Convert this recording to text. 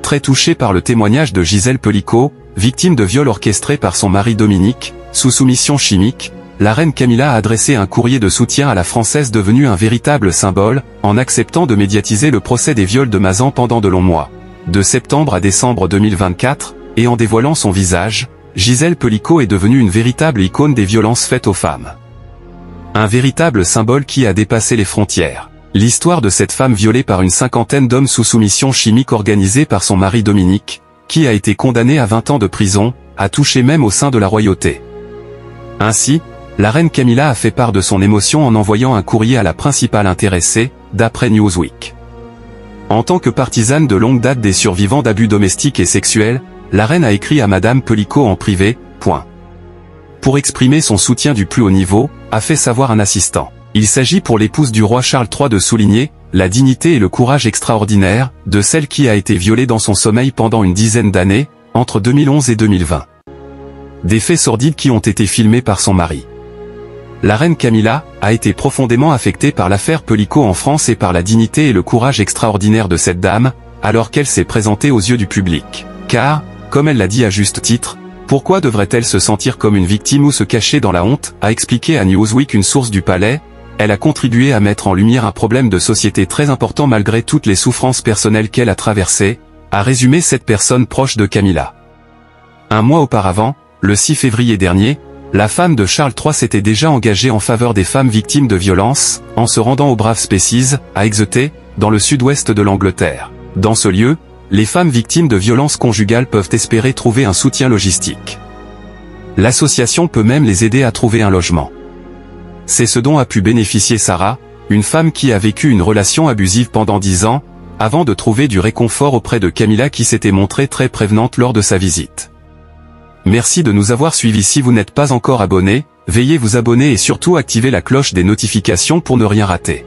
Très touchée par le témoignage de Gisèle Pelicot, victime de viol orchestré par son mari Dominique, sous soumission chimique, la reine Camilla a adressé un courrier de soutien à la Française devenue un véritable symbole, en acceptant de médiatiser le procès des viols de Mazan pendant de longs mois. De septembre à décembre 2024, et en dévoilant son visage, Gisèle Pelicot est devenue une véritable icône des violences faites aux femmes. Un véritable symbole qui a dépassé les frontières. L'histoire de cette femme violée par une cinquantaine d'hommes sous soumission chimique organisée par son mari Dominique, qui a été condamné à 20 ans de prison, a touché même au sein de la royauté. Ainsi, la reine Camilla a fait part de son émotion en envoyant un courrier à la principale intéressée, d'après Newsweek. En tant que partisane de longue date des survivants d'abus domestiques et sexuels, la reine a écrit à Madame Pelicot en privé, Pour exprimer son soutien du plus haut niveau, a fait savoir un assistant. Il s'agit pour l'épouse du roi Charles III de souligner la dignité et le courage extraordinaire de celle qui a été violée dans son sommeil pendant une dizaine d'années, entre 2011 et 2020. Des faits sordides qui ont été filmés par son mari. La reine Camilla a été profondément affectée par l'affaire Pelicot en France et par la dignité et le courage extraordinaire de cette dame, alors qu'elle s'est présentée aux yeux du public. Car, comme elle l'a dit à juste titre, pourquoi devrait-elle se sentir comme une victime ou se cacher dans la honte, a expliqué à Newsweek une source du palais. Elle a contribué à mettre en lumière un problème de société très important malgré toutes les souffrances personnelles qu'elle a traversées, a résumé cette personne proche de Camilla. Un mois auparavant, le 6 février dernier, la femme de Charles III s'était déjà engagée en faveur des femmes victimes de violences, en se rendant au Brave Species, à Exeter, dans le sud-ouest de l'Angleterre. Dans ce lieu, les femmes victimes de violences conjugales peuvent espérer trouver un soutien logistique. L'association peut même les aider à trouver un logement. C'est ce dont a pu bénéficier Sarah, une femme qui a vécu une relation abusive pendant 10 ans, avant de trouver du réconfort auprès de Camilla qui s'était montrée très prévenante lors de sa visite. Merci de nous avoir suivis. Si vous n'êtes pas encore abonné, veuillez vous abonner et surtout activer la cloche des notifications pour ne rien rater.